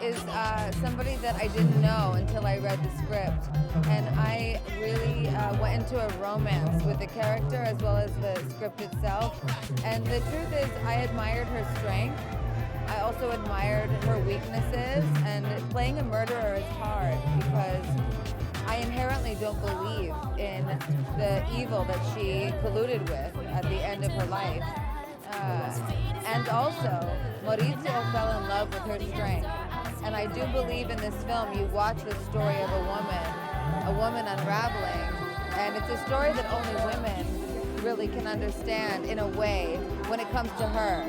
is somebody that I didn't know until I read the script. And I really went into a romance with the character as well as the script itself. And the truth is, I admired her strength. I also admired her weaknesses. And playing a murderer is hard because I inherently don't believe in the evil that she colluded with at the end of her life. And also, Maurizio fell in love with her strength. And I do believe in this film, you watch the story of a woman unraveling, and it's a story that only women really can understand in a way when it comes to her.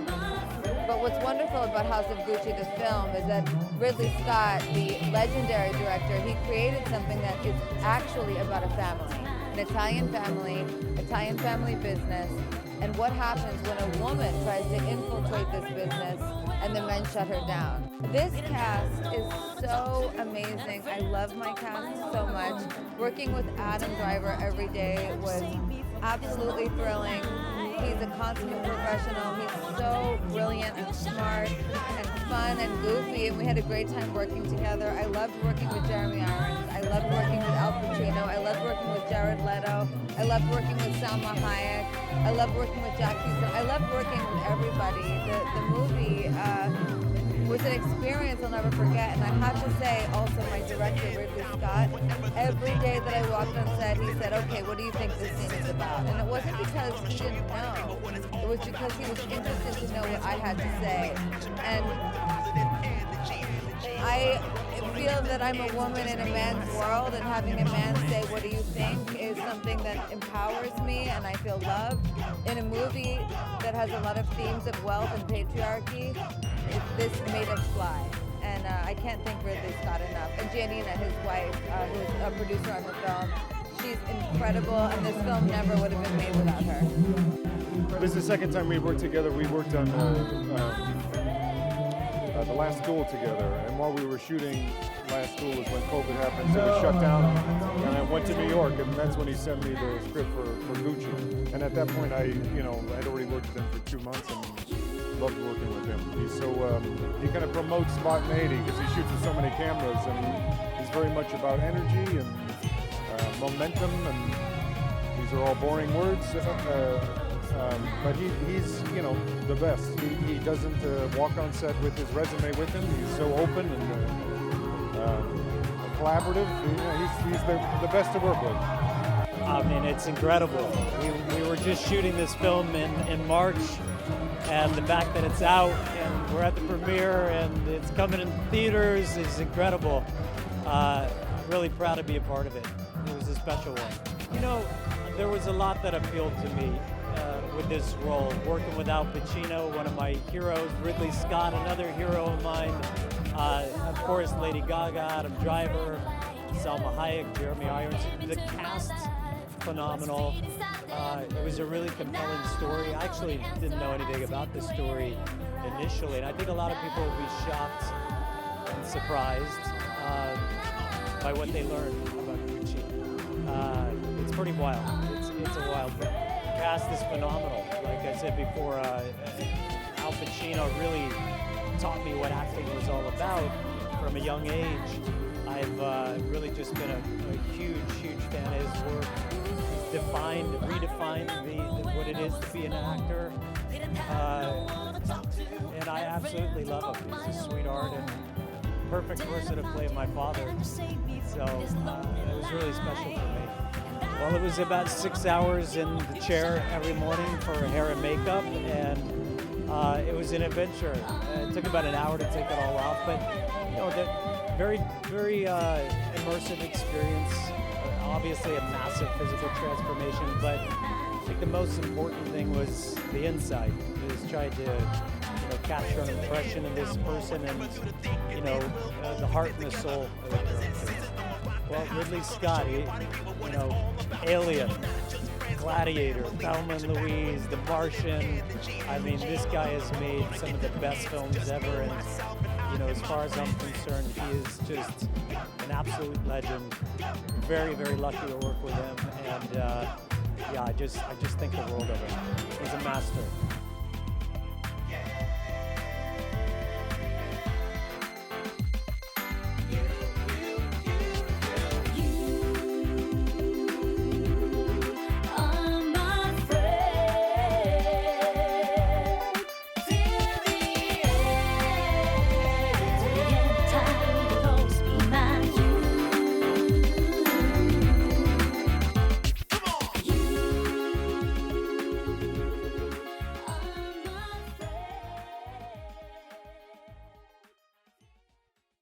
But what's wonderful about House of Gucci, the film, is that Ridley Scott, the legendary director, he created something that is actually about a family, an Italian family business, and what happens when a woman tries to infiltrate this business and the men shut her down. This cast is so amazing. I love my cast so much. Working with Adam Driver every day was absolutely thrilling. He's a consummate professional. He's so brilliant and smart and fun and goofy, and we had a great time working together. I loved working with Jeremy Irons. I loved working with Al Pacino. I loved working with Jared Leto. I loved working with Salma Hayek. I loved working with Jack Houston. I loved working with everybody. The movie was an experience I'll never forget, and I have to say also my director, Ridley Scott, every day that I walked on set, he said, okay, what do you think this scene is about? And it wasn't because he didn't know, it was because he was interested to know what I had to say. And I feel that I'm a woman in a man's world, and having a man say, what do you think, is something that empowers me, and I feel loved. In a movie that has a lot of themes of wealth and patriarchy, this made us fly. And I can't thank Ridley Scott enough. And Giannina, his wife, who's a producer on the film, she's incredible, and this film never would have been made without her. This is the second time we worked together. We worked on The Last Duel together, and while we were shooting Last Duel was when COVID happened, so it shut down, and I went to New York, and that's when he sent me the script for Gucci. And at that point, I had already worked with him for 2 months, and loved working with him. He's so, he kind of promotes spontaneity because he shoots with so many cameras, and he's very much about energy and momentum, and these are all boring words. But he's the best. He doesn't walk on set with his resume with him. He's so open and collaborative. He's the best to work with. I mean, it's incredible. We were just shooting this film in March, and the fact that it's out and we're at the premiere and it's coming in theaters is incredible. Really proud to be a part of it. It was a special one. There was a lot that appealed to me with this role, working with Al Pacino, one of my heroes, Ridley Scott, another hero of mine, of course Lady Gaga, Adam Driver, Salma Hayek, Jeremy Irons. The cast, phenomenal. It was a really compelling story. I actually didn't know anything about this story initially, and I think a lot of people will be shocked and surprised by what they learned about Gucci. It's pretty wild. It's a wild thing. The cast is phenomenal. Like I said before, Al Pacino really taught me what acting was all about from a young age. I've really just been a huge fan of his work. He's redefined what it is to be an actor. And I absolutely love him. He's a sweetheart and perfect person to play my father. So it was really special for me. Well, it was about 6 hours in the chair every morning for hair and makeup, and it was an adventure. It took about an hour to take it all off, but the very immersive experience. Obviously, a massive physical transformation, but I think the most important thing was the inside. Is trying to capture an impression of this person and the heart and the soul of the character. Well, Ridley Scott, Alien, Gladiator, Thelma and Louise, The Martian. I mean, this guy has made some of the best films ever, and as far as I'm concerned, he is just an absolute legend. Very, very lucky to work with him, and I just think the world of him. He's a master.